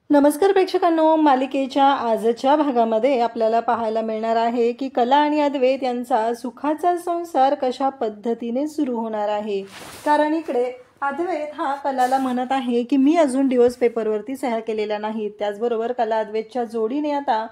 नमस्कार प्रेक्षकांनो, मालिकेच्या आजच्या भागामध्ये आपल्याला पाहायला मिळणार आहे की कला आणि अद्वैत यांचा सुखाचा संसार कशा पद्धतीने सुरू होणार आहे। कारण इकडे अद्वैत हा कलाला म्हणत आहे की मी अजून डिवोर्स पेपरवरती सह्या केलेल्या नाहीत। त्याचबरोबर कला अद्वैतच्या जोडीने आता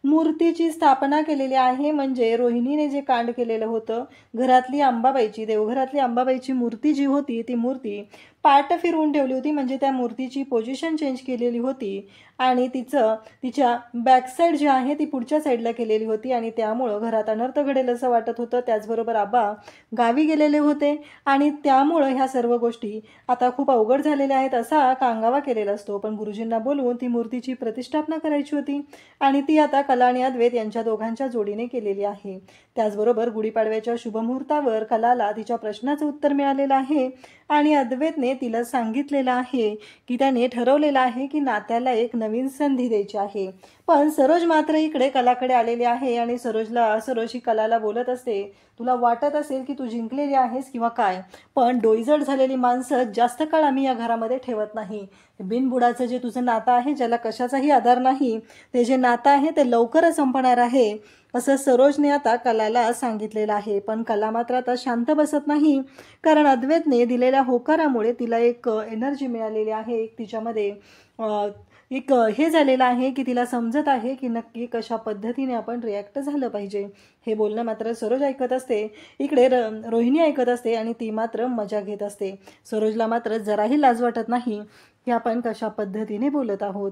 मूर्तीची स्थापना केलेली आहे। म्हणजे रोहिणीने जे कांड केलेलं होतं, घरातली अंबाबाईची, देवघरातली अंबाबाईची मूर्ती जी होती ती मूर्ती पाठ फिरवून ठेवली होती। म्हणजे त्या मूर्तीची पोझिशन चेंज केलेली होती आणि तिच्या बॅक साईड जी आहे ती पुढच्या साईडला केलेली होती आणि त्यामुळे घरात अनर्थ घडेल असं वाटत होतं। त्याचबरोबर आबा गावी गेलेले होते आणि त्यामुळे ह्या सर्व गोष्टी आता खूप अवघड झालेल्या आहेत असा कांगावा केलेला असतो। पण गुरुजींना बोलवून ती मूर्तीची प्रतिष्ठापना करायची होती आणि ती आता कला आणि अद्वैत यांच्या दोघांच्या जोडीने केलेली आहे। त्याचबरोबर गुढीपाडव्याच्या शुभमुहूर्तावर कलाला तिच्या प्रश्नाचं उत्तर मिळालेलं आहे आणि अद्वैतने तिला सांगितलेलं आहे की त्याने ठरवलेलं आहे की नात्याला एक नवीन संधी द्यायची आहे। पण सरोज मात्र इकडे कलाकडे आलेली आहे आणि सरोज ही कलाला बोलत असते, तुला वाटत असेल की तू जिंकलेली आहेस किंवा काय, पण डोईजड झालेली माणसं जास्त काळ आम्ही या घरामध्ये ठेवत नाही। बिनबुडाचं जे तुझं नातं आहे, ज्याला कशाचाही आधार नाही, ते जे नातं आहे ते लवकरच संपणार आहे असं सरोजने आता कलाला सांगितलेलं आहे। पण कला मात्र आता शांत बसत नाही, कारण अद्वैतने दिलेल्या होकारामुळे तिला एक एनर्जी मिळालेली आहे, एक तिच्यामध्ये एक हे झालेलं आहे की तिला समजत आहे की नक्की कशा पद्धतीने आपण रिॲक्ट झालं पाहिजे। हे बोलणं मात्र सरोज ऐकत असते, इकडे रोहिणी ऐकत असते आणि ती मात्र मजा घेत असते। सरोजला मात्र जराही लाज वाटत नाही की आपण कशा पद्धतीने बोलत आहोत।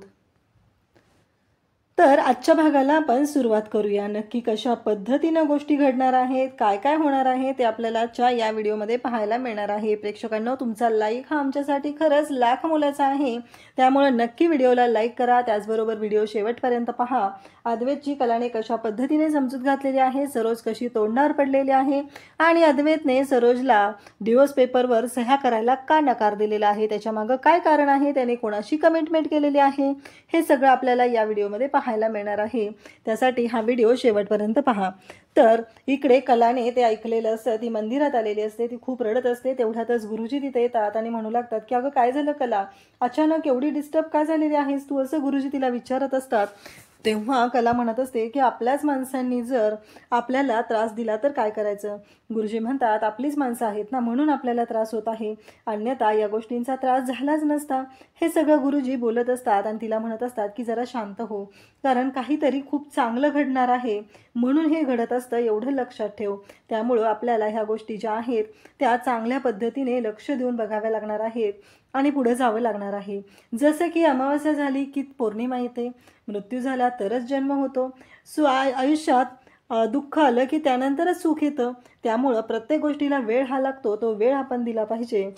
तर आजच्या भागाला आपण सुरुवात करूया। नक्की कशा पद्धतीनं गोष्टी घडणार आहेत, काय काय होणार आहे ते आपल्याला आजच्या या व्हिडिओमध्ये पाहायला मिळणार आहे। प्रेक्षकांनो, तुमचा लाईक हा आमच्यासाठी खरंच लाख मोलाचा आहे, त्यामुळे नक्की व्हिडिओला लाईक करा। त्याचबरोबर व्हिडिओ शेवटपर्यंत पहा। अद्वैतची कलाने कशा पद्धतीने समजूत घातलेली आहे, सरोज कशी तोंडावर पडलेली आहे आणि अद्वैतने सरोजला डिवोर्स पेपरवर सह्या करायला का नकार दिलेला आहे, त्याच्यामागं काय कारण आहे, त्याने कोणाशी कमिटमेंट केलेली आहे, हे सगळं आपल्याला या व्हिडिओमध्ये पाहायला मिळणार आहे। त्यासाठी हा व्हिडिओ शेवटपर्यंत पहा। तर इकडे कलाने ते ऐकलेलं असतं, ती मंदिरात आलेली असते, ती खूप रडत असते। तेवढ्यातच गुरुजी तिथे येतात आणि म्हणू लागतात की अगं काय झालं कला, अचानक एवढी डिस्टर्ब का झालेली आहेस तू, असं गुरुजी तिला विचारत असतात। तेव्हा कला म्हणत असते की आपल्याच माणसांनी जर आपल्याला त्रास दिला तर काय करायचं। गुरुजी म्हणतात आपलीच माणसं आहेत ना, म्हणून आपल्याला त्रास होत आहे, अन्यथा या गोष्टींचा त्रास झालाच नसता। हे सगळं गुरुजी बोलत असतात आणि तिला म्हणत असतात की जरा शांत हो, कारण काहीतरी खूप चांगलं घडणार आहे म्हणून हे घडत असतं, एवढं लक्षात ठेव। त्यामुळं आपल्याला ह्या गोष्टी ज्या आहेत त्या चांगल्या पद्धतीने लक्ष देऊन बघाव्या लागणार आहेत आणि पुढे जावं लागणार आहे। जसं की अमावास्या झाली की पौर्णिमा येते, मृत्यू झाला तरच जन्म होतो, आयुष्यात दुःख आलं की त्यानंतरच सुख येतं। त्यामुळं प्रत्येक गोष्टीला वेळ हा लागतो, तो वेळ आपण दिला पाहिजे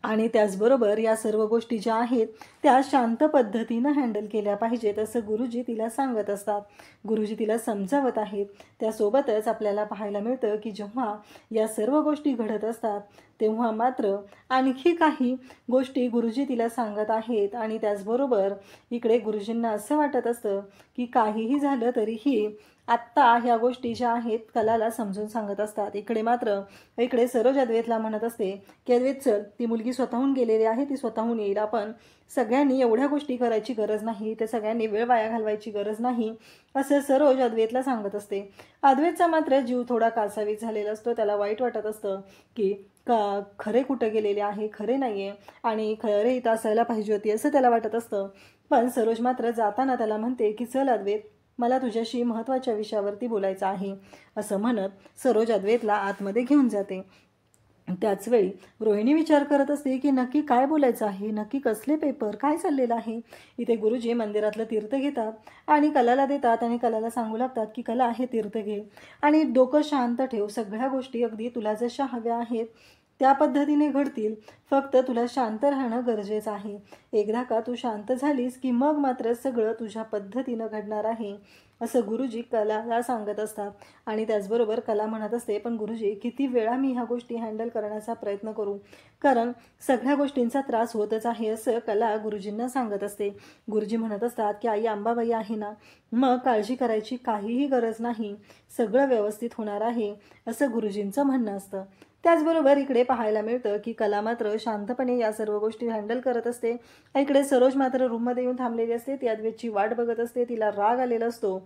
आणि त्याचबरोबर या सर्व गोष्टी ज्या आहेत त्या शांत पद्धतीनं हँडल केल्या पाहिजेत असं गुरुजी तिला सांगत असतात, गुरुजी तिला समजावत आहेत। त्यासोबतच आपल्याला पाहायला मिळतं की जेव्हा या सर्व गोष्टी घडत असतात तेव्हा मात्र आणखी काही गोष्टी गुरुजी तिला सांगत आहेत आणि त्याचबरोबर इकडे गुरुजींना असं वाटत असतं की काहीही झालं तरीही आत्ता ह्या गोष्टी ज्या आहेत कलाला समजून सांगत असतात। इकडे सरोज अद्वैतला म्हणत असते की अद्वैत चल, ती मुलगी स्वतःहून गेलेली आहे, ती स्वतःहून येईल, आपण सगळ्यांनी एवढ्या गोष्टी करायची गरज नाही, ते सगळ्यांनी वेळ वाया घालवायची गरज नाही असं सरोज अद्वैतला सांगत असते। अद्वैतचा मात्र जीव थोडा कासावीस झालेला असतो, त्याला वाईट वाटत असतं की खरे कुठं गेलेले आहे, खरे नाहीये आणि खरे इथं असायला पाहिजे होती असं त्याला वाटत असतं। पण सरोज मात्र जाताना त्याला म्हणते की चल अद्वैत, मला तुझ्याशी महत्त्वाच्या विषयावरती बोलायचं आहे असं म्हणत सरोज अद्वैतला आतमध्ये घेऊन जाते। त्याचवेळी रोहिणी विचार करत असते की नक्की काय बोलायचं आहे, नक्की कसले पेपर, काय चाललेलं आहे। इथे गुरुजी मंदिरातलं तीर्थ घेतात आणि कलाला देतात आणि कलाला सांगू लागतात की कला हे तीर्थ घे आणि डोकं शांत ठेव, सगळ्या गोष्टी अगदी तुला जशा हव्या आहेत त्या पद्धतीने घडतील, फक्त तुला शांत राहणं गरजेचं आहे। एकदा का तू शांत झालीस की मग मात्र सगळं तुझ्या पद्धतीनं घडणार आहे असं गुरुजी कलाला सांगत असतात आणि त्याचबरोबर कला म्हणत असते पण गुरुजी किती वेळा मी ह्या गोष्टी हँडल करण्याचा प्रयत्न करू, कारण सगळ्या गोष्टींचा त्रास होतच आहे असं कला गुरुजींना सांगत असते। गुरुजी म्हणत असतात की आई अंबाबाई आहे ना, मग काळजी करायची काहीही गरज नाही, सगळं व्यवस्थित होणार आहे असं गुरुजींचं म्हणणं असतं। त्याचबरोबर इकडे पाहायला मिळतं की कला मात्र शांतपणे या सर्व गोष्टी हँडल करत असते. इकडे सरोज मात्र रूममध्ये येऊन थांबलेली असते. ती अद्वैतची वाट बघत असते. तिला राग आलेला असतो.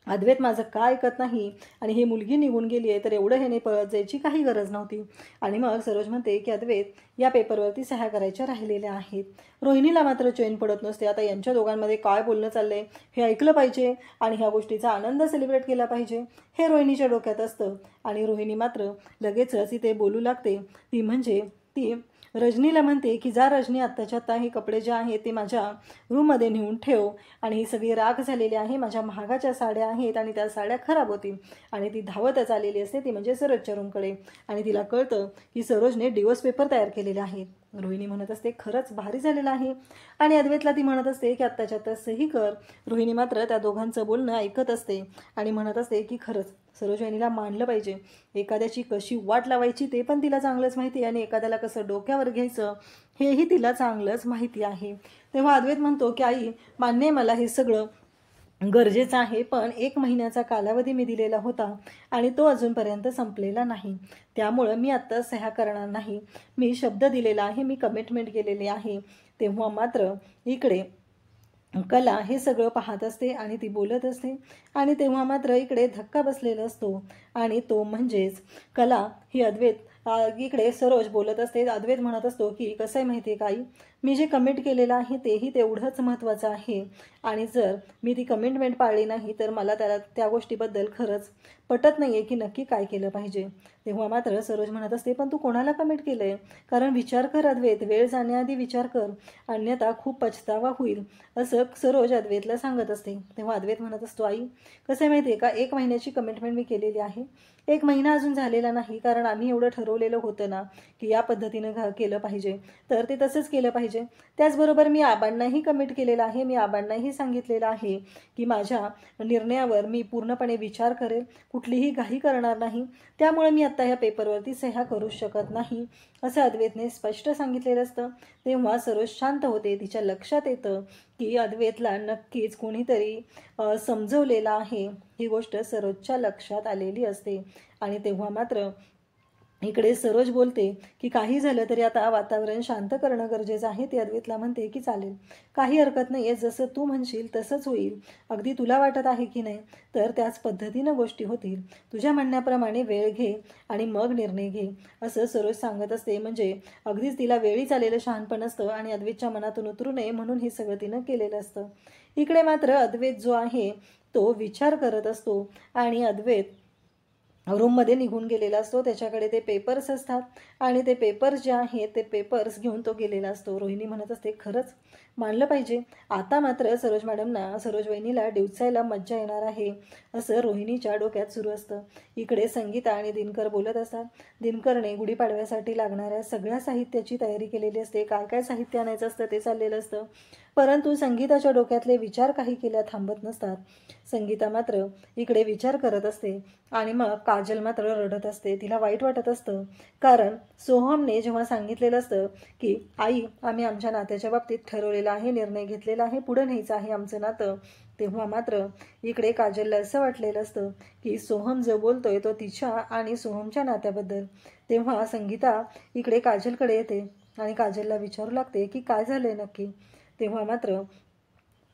अद्वैत माझं काय ऐकत नाही आणि ही मुलगी निघून गेली आहे तर एवढं ह्याने पळत जायची काही गरज नव्हती. आणि मग सरोज म्हणते की अद्वैत या पेपरवरती सह्या करायच्या राहिलेल्या आहेत. रोहिणीला मात्र चैन पडत नसते. आता यांच्या दोघांमध्ये काय बोलणं चाललंय हे ऐकलं पाहिजे आणि ह्या गोष्टीचा आनंद सेलिब्रेट केला पाहिजे हे रोहिणीच्या डोक्यात असतं. आणि रोहिणी मात्र लगेचच इथे बोलू लागते. ती म्हणजे ती रजनीला म्हणते की जा रजनी, आत्ताच्या आत्ता हे कपडे जे आहेत ते माझ्या रूममध्ये नेऊन ठेव आणि ही सगळी राख झालेली आहे. माझ्या महागाच्या साड्या आहेत आणि त्या साड्या खराब होतील. आणि ती धावतच आलेली असते ती म्हणजे सरोजच्या रूमकडे. आणि तिला कळतं की सरोजने डिवोर्स पेपर तयार केलेले आहेत. रोहिणी म्हणत असते खरंच भारी झालेलं आहे. आणि अद्वैतला ती म्हणत असते की आत्ताच्या आत्ता सही कर. रोहिणी मात्र त्या दोघांचं बोलणं ऐकत असते आणि म्हणत असते की खरंच सरोज वहिनीला मानलं पाहिजे. एखाद्याची कशी वाट लावायची ते पण तिला चांगलंच माहिती आहे आणि एखाद्याला कसं डोक्यावर घ्यायचं हेही तिला चांगलंच माहिती आहे. तेव्हा अद्वैत म्हणतो की आई मान्य आहे मला हे सगळं गरजेचं आहे, पण 1 महिन्याचा कालावधी मी दिलेला होता आणि तो अजूनपर्यंत संपलेला नाही. त्यामुळं मी आत्ता सह्या करणार नाही. मी शब्द दिलेला आहे, मी कमिटमेंट केलेली आहे. तेव्हा मात्र इकडे कला हे सगळं पाहत असते आणि ती बोलत असते. आणि तेव्हा मात्र इकडे धक्का बसलेला असतो आणि तो म्हणजेच कला ही इकडे सरोज बोलत असते. अद्वैत म्हणत असतो की कसं आहे माहिती आहे का आई, मी जे कमिट केलेलं आहे तेही तेवढंच महत्त्वाचं आहे आणि जर मी ती कमिटमेंट पाळली नाही तर मला त्या गोष्टीबद्दल खरंच पटत नाही आहे की नक्की काय केलं पाहिजे. तेव्हा मात्र सरोज म्हणत असते पण तू कोणाला कमिट केलं आहे, कारण विचार कर अद्वैत, वेळ जाण्याआधी विचार कर, अन्यथा खूप पछतावा होईल, असं सरोज अद्वैतला सांगत असते. तेव्हा अद्वैत म्हणत असतो आई कसं आहे माहिती आहे का, 1 महिन्याची कमिटमेंट मी केलेली आहे. 1 महिना अजून झालेला नाही, कारण आम्ही एवढं ठरवलेलं होतं ना की या पद्धतीनं केलं पाहिजे तर ते तसंच केलं पाहिजे. त्याचबरोबर मी आबांनाही कमिट केलेलं आहे. मी आबांनाही सांगितलेलं आहे की माझ्या निर्णयावर मी पूर्णपणे विचार करेल, कुठलीही घाई करणार नाही. त्यामुळे मी आत्ता ह्या पेपरवरती सह्या करू शकत नाही असं अद्वैतने स्पष्ट सांगितलेलं असतं. तेव्हा सरोज शांत होते. तिच्या लक्षात येतं की अद्वैतला नक्कीच कोणीतरी समजवलेलं आहे. ही गोष्ट सरोजच्या लक्षात आलेली असते. आणि तेव्हा मात्र इकडे सरोज बोलते की काही झालं तरी आता वातावरण शांत करणं गरजेचं आहे. ती अद्वैतला म्हणते की चालेल, काही हरकत नाही आहे, जसं तू म्हणशील तसंच होईल. अगदी तुला वाटत आहे की नाही तर त्याच पद्धतीनं गोष्टी होतील. तुझ्या म्हणण्याप्रमाणे वेळ घे आणि मग निर्णय घे, असं सरोज सांगत असते. म्हणजे अगदीच तिला वेळीच आलेलं शहाणपण असतं आणि अद्वैतच्या मनातून उतरू नये म्हणून हे सगळं तिनं केलेलं असतं. इकडे मात्र अद्वैत जो आहे तो विचार करत असतो आणि अद्वैत रूममध्ये निघून गेलेला असतो. त्याच्याकडे ते पेपर्स असतात आणि ते पेपर्स जे आहेत ते पेपर्स घेऊन तो गेलेला असतो. रोहिणी म्हणत असते खरंच मानलं पाहिजे, आता मात्र सरोज वहिनीला डिवचायला मज्जा येणार आहे, असं रोहिणीच्या डोक्यात सुरू असतं. इकडे संगीता आणि दिनकर बोलत असतात. दिनकरने गुढीपाडव्यासाठी लागणाऱ्या सगळ्या साहित्याची तयारी केलेली असते. काय काय साहित्य आणायचं असतं ते चाललेलं असतं, परंतु संगीताच्या डोक्यातले विचार काही केल्या थांबत नसतात. संगीता मात्र इकडे विचार करत असते आणि मग काजल मात्र रडत असते. तिला वाईट वाटत असतं, कारण सोहमने जेव्हा सांगितलेलं असतं की आई आम्ही आमच्या नात्याच्या बाबतीत ठरवलेलं आहे, निर्णय घेतलेला आहे, पुढं न्यायचं आहे आमचं नातं, तेव्हा मात्र इकडे काजलला असं वाटलेलं असतं की सोहम जो बोलतोय तो तिच्या आणि सोहमच्या नात्याबद्दल. तेव्हा संगीता इकडे काजलकडे येते आणि काजलला विचारू लागते की काय झालंय नक्की. तेव्हा मात्र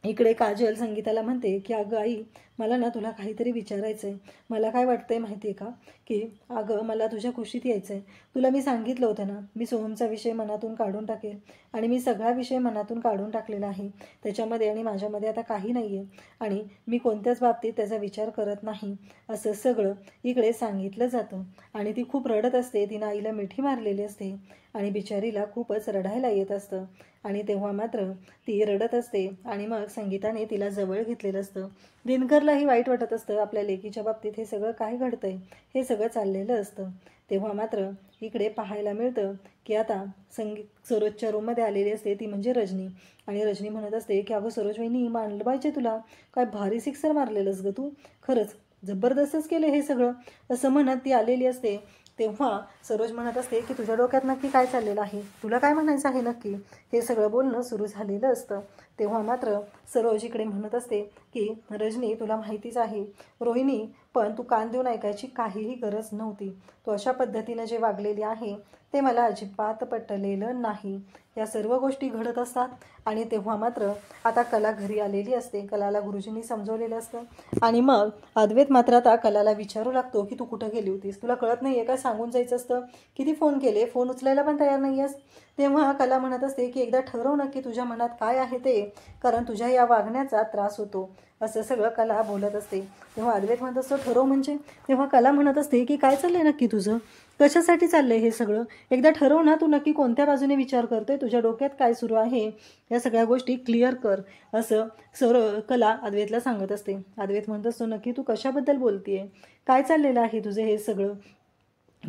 इकडे काजल संगीताला म्हणते की अगं आई मला ना तुला काहीतरी विचारायचं आहे. मला काय वाटतंय माहिती आहे का, की अगं मला तुझ्या कुशीत यायचं आहे. तुला मी सांगितलं होतं ना मी सोहमचा विषय मनातून काढून टाकेल आणि मी सगळा विषय मनातून काढून टाकलेला आहे. त्याच्यामध्ये आणि माझ्यामध्ये आता काही नाही आहे आणि मी कोणत्याच बाबतीत त्याचा विचार करत नाही, असं सगळं इकडे सांगितलं जातं. आणि ती खूप रडत असते. तिनं आईला मिठी मारलेली असते आणि बिचारीला खूपच रडायला येत असतं. आणि तेव्हा मात्र ती रडत असते आणि मग संगीताने तिला जवळ घेतलेलं असतं. दिनकरलाही वाईट वाटत असतं, आपल्या लेकीच्या बाबतीत हे सगळं काय घडतंय, हे सगळं चाललेलं असतं. तेव्हा मात्र इकडे पाहायला मिळतं की आता सरोजच्या रूममध्ये आलेली असते ती म्हणजे रजनी. आणि रजनी म्हणत असते की अगं सरोज वहिनी मानलं पाहिजे तुला, काय भारी सिक्सर मारलेलंस गं तू, खरंच जबरदस्तच केलं हे सगळं, असं म्हणत ती आलेली असते. तेव्हा सरोज म्हणत असते की तुझ्या डोक्यात नक्की काय चाललेलं आहे, तुला काय म्हणायचं आहे नक्की, हे सगळं बोलणं सुरू झालेलं असतं. तेव्हा मात्र सरोज इकडे म्हणत असते की रजनी तुला माहितीच आहे रोहिणी पण तू कान देऊन ऐकायची काहीही गरज नव्हती. तू अशा पद्धतीनं जे वागलेली आहे ते मला अजिबात पटलेलं नाही. या सर्व गोष्टी घडत असतात आणि तेव्हा मात्र आता कला घरी आलेली असते. कलाला गुरुजींनी समजवलेलं असतं आणि मग अद्वैत मात्र आता कलाला विचारू लागतो की तू कुठं गेली होतीस, तुला कळत नाही आहे का, सांगून जायचं असतं. किती फोन केले, फोन उचलायला पण तयार नाही आहेस. तेव्हा कला म्हणत असते की एकदा ठरव नक्की तुझ्या मनात काय आहे ते, कारण तुझ्या या वागण्याचा त्रास होतो. असं सगळं कला बोलत असते. तेव्हा अद्वैत म्हणत असतो ठरव म्हणजे. तेव्हा कला म्हणत असते की काय चाललंय नक्की तुझं, कशासाठी चाललंय हे सगळं, एकदा ठरव ना, तू नक्की कोणत्या बाजूने विचार करतोय, तुझ्या डोक्यात काय सुरू आहे, या सगळ्या गोष्टी क्लिअर कर, असं कला अद्वैतला सांगत असते. अद्वैत म्हणत असतो नक्की तू कशाबद्दल बोलतीये, काय चाललेलं आहे तुझं हे सगळं.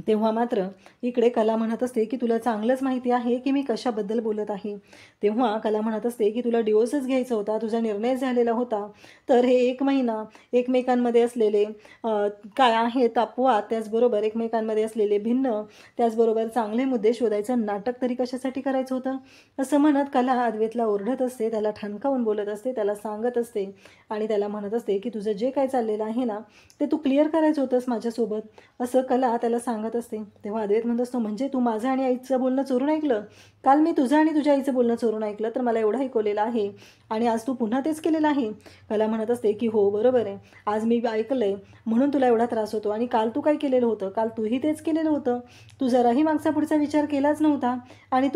तेव्हा मात्र इकडे कला म्हणत असते की तुला चांगलंच माहिती आहे की मी कशाबद्दल बोलत आहे. तेव्हा कला म्हणत असते की तुला डिवोर्सच घ्यायचा होता, तुझा निर्णय झालेला होता, तर हे 1 महिना एकमेकांमध्ये असलेले काय आहेत अपवाद, त्याचबरोबर एकमेकांमध्ये असलेले भिन्न, त्याचबरोबर चांगले मुद्दे शोधायचं नाटक तरी कशासाठी करायचं होतं, असं म्हणत कला अद्वैतला ओरडत असते, त्याला ठणकावून बोलत असते, त्याला सांगत असते आणि त्याला म्हणत असते की तुझं जे काय चाललेलं आहे ना ते तू क्लिअर करायचं होतंस माझ्यासोबत, असं कला त्याला सांगत असते. तेव्हा अद्वैत म्हणत असतो म्हणजे तू माझं आणि आईचं बोलणं चोरून ऐकलं, काल मी तुझं आणि तुझ्या आईचं बोलणं चोरून ऐकलं, तर मला एवढं ऐकवलेलं आहे आणि आज तू पुन्हा तेच केलेलं आहे. कला म्हणत असते की हो बरोबर आहे, आज मी ऐकलंय म्हणून तुला एवढा त्रास होतो आणि काल तू काय केलेलं होतं, काल तूही तेच केलेलं होतं, तू जराही मागचा पुढचा विचार केलाच नव्हता आणि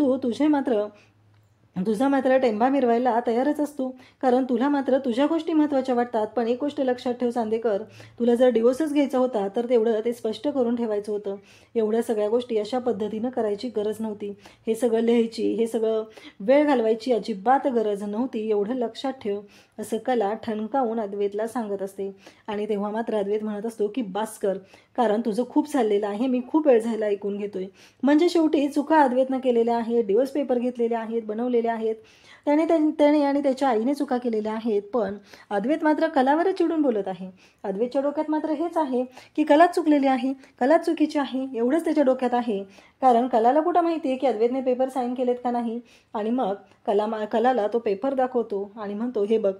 तुझा मात्र टेंबा मिरवायला तयारच असतो, कारण तुला मात्र तुझ्या गोष्टी महत्त्वाच्या वाटतात. पण एक गोष्ट लक्षात ठेव चांदेकर, तुला जर डिवोर्सच घ्यायचा होता तर तेवढं ते स्पष्ट करून ठेवायचं होतं. एवढ्या सगळ्या गोष्टी अशा पद्धतीनं करायची गरज नव्हती. हे सगळं लिहायची, हे सगळं वेळ घालवायची अजिबात गरज नव्हती, एवढं लक्षात ठेव, असं कला ठणकावून अद्वैतला सांगत असते. आणि तेव्हा मात्र अद्वैत म्हणत असतो की बास कर, कारण तुझं खूप चाललेलं आहे, मी खूप वेळ झाला ऐकून घेतोय. म्हणजे शेवटी चुका अद्वैतनं केलेल्या आहेत, डिवोर्स पेपर घेतलेले आहेत, बनवलेले आहेत, त्याने आणि त्याच्या आईने चुका केलेल्या आहेत, पण अद्वैत मात्र कलावरच चिडून बोलत आहे. अद्वैतच्या डोक्यात मात्र हेच आहे की कलाच चुकलेली आहे, कलाच चुकीची आहे, एवढंच त्याच्या डोक्यात आहे. कारण कलाला कुठं माहिती आहे की अद्वैतने पेपर साईन केलेत का नाही. आणि मग कलाला तो पेपर दाखवतो आणि म्हणतो हे बघ,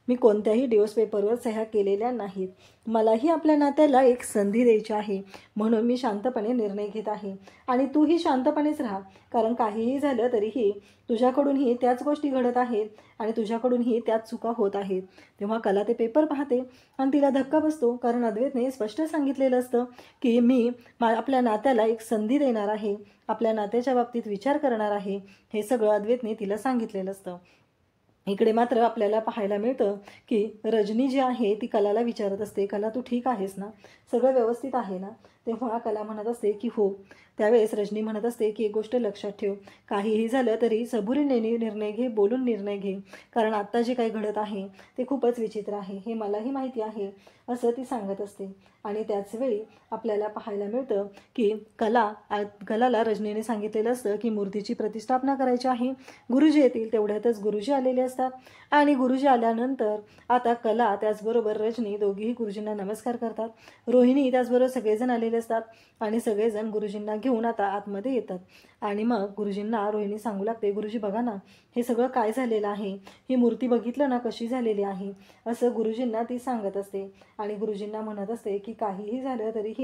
मी कोणत्याही डिवोर्स पेपरवर सह्या केलेल्या नाहीत, मलाही आपल्या नात्याला एक संधी द्यायची आहे, म्हणून मी शांतपणे निर्णय घेत आहे आणि तूही शांतपणेच राहा, कारण काहीही झालं तरीही तुझ्याकडूनही त्याच गोष्टी घडत आहेत आणि तुझ्याकडूनही त्याच चुका होत आहेत. तेव्हा कला ते पेपर पाहते आणि तिला धक्का बसतो, कारण अद्वैतने स्पष्ट सांगितलेलं असतं की मी आपल्या नात्याला एक संधी देणार आहे, आपल्या नात्याच्या बाबतीत विचार करणार आहे, हे सगळं अद्वैतने तिला सांगितलेलं असतं. इकडे मात्र आपल्याला पाहायला मिळतं की रजनी जी आहे ती कलाला विचारत असते, कला तू ठीक आहेस ना, सगळं व्यवस्थित आहे ना. तेव्हा कला म्हणत असते की हो. त्यावेळेस रजनी म्हणत असते की एक गोष्ट लक्षात ठेव, काहीही झालं तरी सबुरीने निर्णय घे, बोलून निर्णय घे, कारण आत्ता जे काही घडत आहे ते खूपच विचित्र आहे, हे मलाही माहिती आहे, असं ती सांगत असते. आणि त्याचवेळी आपल्याला पाहायला मिळतं की कलाला रजनीने सांगितलेलं असतं की मूर्तीची प्रतिष्ठापना करायची आहे, गुरुजी येतील. तेवढ्यातच गुरुजी आलेले असतात आणि गुरुजी आल्यानंतर आता कला त्याचबरोबर रजनी दोघीही गुरुजींना नमस्कार करतात. रोहिणी त्याचबरोबर सगळेजण आलेले असतात आणि सगळेजण गुरुजींना घेऊन आता आतमध्ये येतात. आणि मग गुरुजींना रोहिणी सांगू लागते, गुरुजी बघा ना, हे सगळं काय झालेलं आहे, ही मूर्ती बघितलं ना कशी झालेली आहे, असं गुरुजींना ती सांगत असते. आणि गुरुजींना म्हणत असते की काहीही झालं तरीही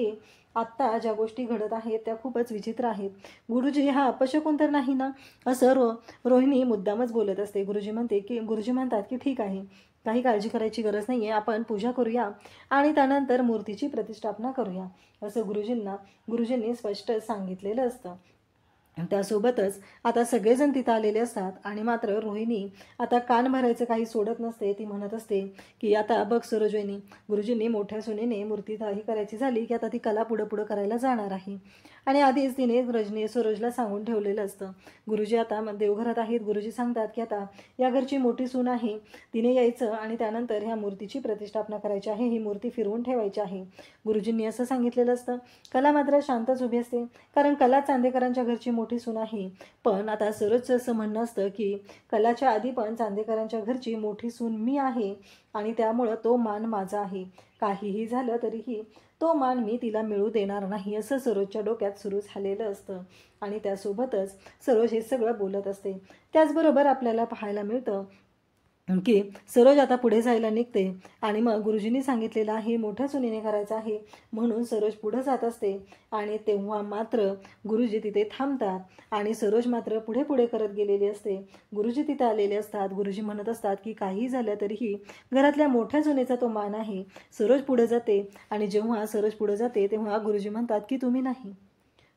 आत्ता ज्या गोष्टी घडत आहेत त्या खूपच विचित्र आहेत. गुरुजी हा अपशकुन तर नाही ना, असं रोहिणी मुद्दामच बोलत असते. गुरुजी म्हणतात की ठीक आहे, काही काळजी करायची गरज नाही आहे, आपण पूजा करूया आणि त्यानंतर मूर्तीची प्रतिष्ठापना करूया, असं गुरुजींनी स्पष्ट सांगितलेलं असतं. त्यासोबतच आता सगळेजण तिथं आलेले असतात आणि मात्र रोहिणी आता कान भरायचं काही सोडत नसते. ती म्हणत असते की आता बघ सरोजनी, गुरुजींनी मोठ्या सुनेने मूर्ती ही करायची झाली की आता ती कला पुढं करायला जाणार आहे आणि आधीच तिने सरोजला सांगून ठेवलेलं असतं. गुरुजी आता देवघरात आहेत, गुरुजी सांगतात की आता या घरची मोठी सून आहे, तिने यायचं आणि त्यानंतर ह्या मूर्तीची प्रतिष्ठापना करायची आहे, ही मूर्ती फिरवून ठेवायची आहे, गुरुजींनी असं सांगितलेलं असतं. कला मात्र शांतच उभी असते, कारण कला चांदेकरांच्या घरची मोठी सून आहे. पण आता सरोजचं असं म्हणणं असतं की कलाच्या आधी पण चांदेकरांच्या घरची मोठी सून मी आहे आणि त्यामुळं तो मान माझा आहे, काहीही झालं तरीही तो मान मी तिला मिळू देणार नाही, असं सरोजच्या डोक्यात सुरू झालेलं असतं. आणि त्यासोबतच सरोज हे सगळं बोलत असते. त्याचबरोबर आपल्याला पाहायला मिळतं की सरोज आता पुढे जायला निघते आणि मग गुरुजींनी सांगितलेलं आहे मोठ्या सुनेने करायचं आहे म्हणून सरोज पुढे जात असते आणि तेव्हा मात्र गुरुजी तिथे थांबतात आणि सरोज मात्र पुढे पुढे करत गेलेली असते. गुरुजी तिथे आलेले असतात. गुरुजी म्हणत असतात की काही झालं तरीही घरातल्या मोठ्या सुनेचा तो मान आहे. सरोज पुढे जाते आणि जेव्हा सरोज पुढे जाते तेव्हा गुरुजी म्हणतात की तुम्ही नाही,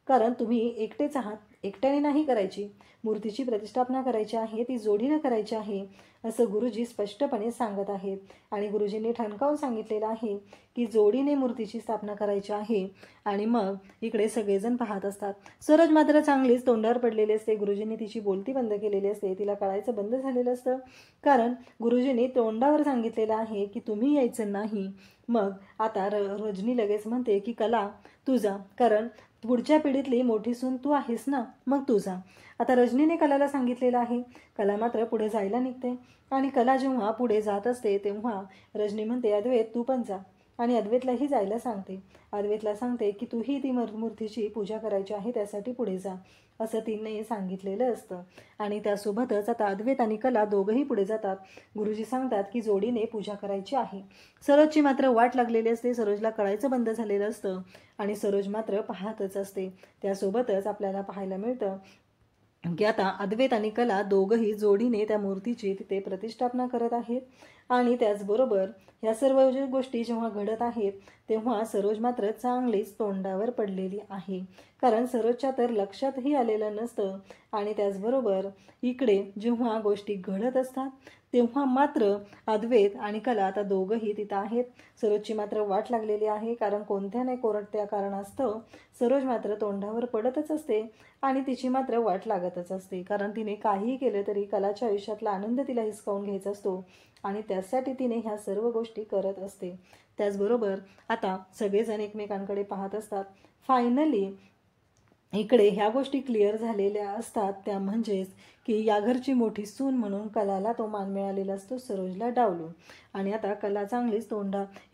कारण तुम्ही एकटेच आहात, एकट्याने नाही करायची, मूर्तीची प्रतिष्ठापना करायची आहे, ती जोडीनं करायची आहे असं गुरुजी स्पष्टपणे सांगत आहेत. आणि गुरुजींनी ठणकावून सांगितलेलं आहे की जोडीने मूर्तीची स्थापना करायची आहे. आणि मग इकडे सगळेजण पाहत असतात. सरोज मात्र चांगलीच तोंडावर पडलेली असते. गुरुजींनी तिची बोलती बंद केलेली असते, तिला कळायचं बंद झालेलं असतं, कारण गुरुजींनी तोंडावर सांगितलेलं आहे की तुम्ही यायचं नाही. मग आता रजनी लगेच म्हणते की कला तू जा, कारण पुढच्या पिढीतली मोठी सून तू आहेस ना, मग तू जा. आता रजनीने कलाला सांगितलेलं आहे. कला मात्र पुढे जायला निघते आणि कला जेव्हा पुढे जात असते तेव्हा रजनी म्हणते अद्वैत तू पण जा, आणि अद्वैतलाही जायला सांगते. अद्वैतला सांगते की तूही ती मूर्तीची पूजा करायची आहे, त्यासाठी पुढे जा असं तिने सांगितलेलं असतं. आणि त्यासोबतच आता अद्वैत आणि कला दोघंही पुढे जातात. गुरुजी सांगतात की जोडीने पूजा करायची आहे. सरोजची मात्र वाट लागलेली असते. सरोजला कळायचं बंद झालेलं असतं आणि सरोज मात्र पाहतच असते. त्यासोबतच आपल्याला पाहायला मिळतं की आता अद्वैत आणि कला दोघंही जोडीने त्या मूर्तीची तिथे प्रतिष्ठापना करत आहेत. आणि त्याचबरोबर ह्या सर्व गोष्टी जेव्हा घडत आहेत तेव्हा सरोज मात्र चांगलीच तोंडावर पडलेली आहे, कारण सरोजच्या तर लक्षातही आलेलं नसतं. आणि त्याचबरोबर इकडे जेव्हा गोष्टी घडत असतात तेव्हा मात्र अद्वैत आणि कला आता दोघंही तिथं आहेत. सरोजची मात्र वाट लागलेली आहे, कारण कोणत्या नाही कोणत्या कारणास्तव सरोज मात्र तोंडावर पडतच असते आणि तिची मात्र वाट लागतच असते, कारण तिने काहीही केलं तरी कलाच्या आयुष्यातला आनंद तिला हिसकावून घ्यायचा असतो आणि त्यासाठी तिने ह्या सर्व गोष्टी करत असते. त्याचबरोबर आता सगळेजण एकमेकांकडे पाहत असतात. फायनली इकडे ह्या गोष्टी क्लिअर झालेल्या असतात, त्या म्हणजेच की या घरची मोठी सून म्हणून कलाला तो मान मिळालेला असतो सरोजला डावलून. आणि आता कला चांगलीच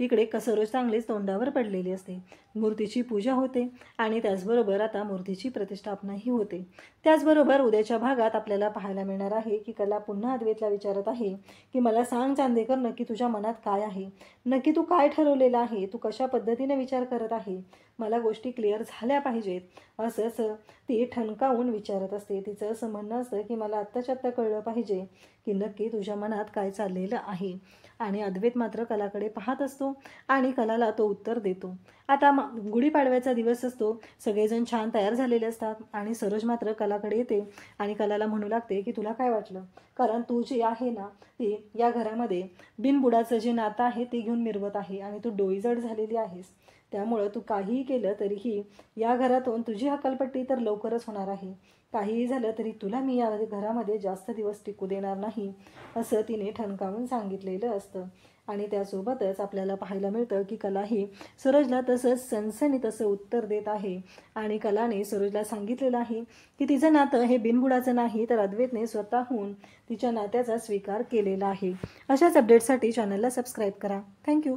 इकडे सरोज चांगलीच तोंडावर पडलेली असते. मूर्तीची पूजा होते आणि त्याचबरोबर आता मूर्तीची प्रतिष्ठापनाही होते. त्याचबरोबर उद्याच्या भागात आपल्याला पाहायला मिळणार आहे की कला पुन्हा अद्वैतला विचारत आहे की मला सांग चांदेकर, नक्की तुझ्या मनात काय आहे, नक्की तू काय ठरवलेलं आहे, तू कशा पद्धतीने विचार करत आहे, मला गोष्टी क्लिअर झाल्या पाहिजेत असं ती ठणकावून विचारत असते. तिचं असं म्हणणं असतं की मला आत्ताच्या आत्ता कळलं पाहिजे की नक्की तुझ्या मनात काय चाललेलं आहे. आणि अद्वैत मात्र कलाकडे पाहत असतो आणि कलाला तो उत्तर देतो. आता गुढीपाडव्याचा दिवस असतो. सगळेजण छान तयार झालेले असतात आणि सरोज मात्र कलाकडे येते आणि कलाला म्हणू लागते की तुला काय वाटलं, कारण तू जी आहे ना ती या घरामध्ये बिनबुडाचं जे नातं आहे ते घेऊन मिरवत आहे आणि तू डोईजड झालेली आहेस. त्यामुळं तू काहीही केलं तरीही या घरातून तुझी हकालपट्टी तर लवकरच होणार आहे. काहीही झालं तरी तुला मी या घरामध्ये जास्त दिवस टिकू देणार नाही असं तिने ठणकावून सांगितलेलं असतं. आणि त्यासोबतच आपल्याला पाहायला मिळतं की कलाही सरोजला तसंच सनसनीत असं उत्तर देत आहे. आणि कलाने सरोजला सांगितलेलं आहे की तिचं नातं हे बिनबुडाचं नाही, तर अद्वैतने स्वतःहून तिच्या नात्याचा स्वीकार केलेला आहे. अशाच अपडेट्ससाठी चॅनलला सबस्क्राईब करा. थँक्यू.